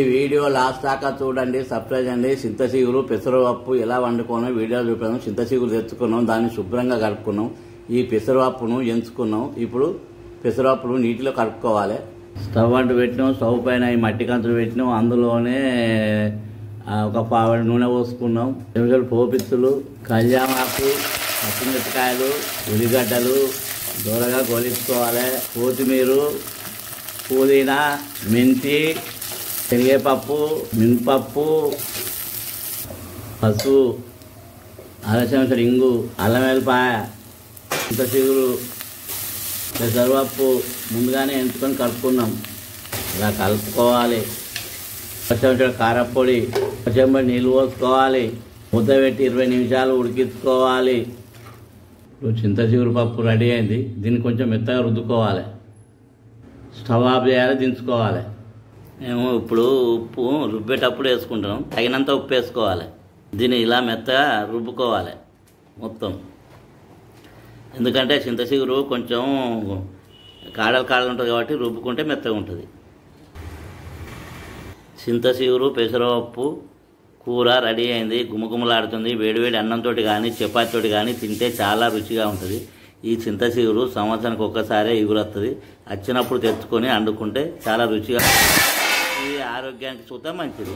ఈ video last దాకా చూడండి, సబ్స్క్రైబ్ చేయండి. చింతచిగురు పెసరపప్పు ఎలా వండుకోనో వీడియో చూపాను. చింతచిగురు తెచ్చుకున్నాం, దాన్ని శుభ్రంగా కలుపుకున్నాం. ఈ పెసరపప్పును ఎంచుకున్నాం. ఇప్పుడు పెసరపప్పును నీటిలో కలుపుకోవాలి. స్టవ్ అంటూ పెట్టినాం, స్టవ్ పైన ఈ మట్టి కంచులు పెట్టినాం. అందులోనే ఒక పావడి నూనె పోసుకున్నాం. నిమిషాలు పోపిత్తులు, కళ్యామాకు, పచ్చిమిరపకాయలు, ఉల్లిగడ్డలు దూరగా గోలించుకోవాలి. కొత్తిమీర, పుదీనా, మెంతి, శనగపప్పు, మినపప్పు, పసుపు, అర చెంచా ఇంగు, అల్లం వెల్లిపాయ, చింతచిగురు, పెసరపప్పు ముందుగానే ఎంచుకొని కలుపుకున్నాం. ఇలా కలుపుకోవాలి. ఒక చెంచా కారపొడి, ఒక చెంబడి నీళ్ళు పోసుకోవాలి. మూత పెట్టి 20 నిమిషాలు ఉడికించుకోవాలి. ఇప్పుడు చింతచిగురు పప్పు రెడీ అయింది. దీన్ని కొంచెం మెత్తగా రుద్దుకోవాలి. స్టవ్ ఆఫ్ చేయాలి, దించుకోవాలి. మేము ఇప్పుడు ఉప్పు రుబ్బేటప్పుడు వేసుకుంటాం. తగినంత ఉప్పు వేసుకోవాలి. దీన్ని ఇలా మెత్తగా రుబ్బుకోవాలి మొత్తం. ఎందుకంటే చింతచిగురు కొంచెం కాడలు ఉంటుంది కాబట్టి రుబ్బుకుంటే మెత్తగా ఉంటుంది. చింతచిగురు పెసరపప్పు కూర రెడీ అయింది. గుమగుమలాడుతుంది. వేడివేడి అన్నంతో కానీ చపాతీతోటి కానీ తింటే చాలా రుచిగా ఉంటుంది. ఈ చింతచిగురు సంవత్సరానికి ఒక్కసారే ఎగురొస్తుంది. వచ్చినప్పుడు తెచ్చుకొని వండుకుంటే చాలా రుచిగా, ఇది ఆరోగ్యానికి చూద్దాం మంచిది.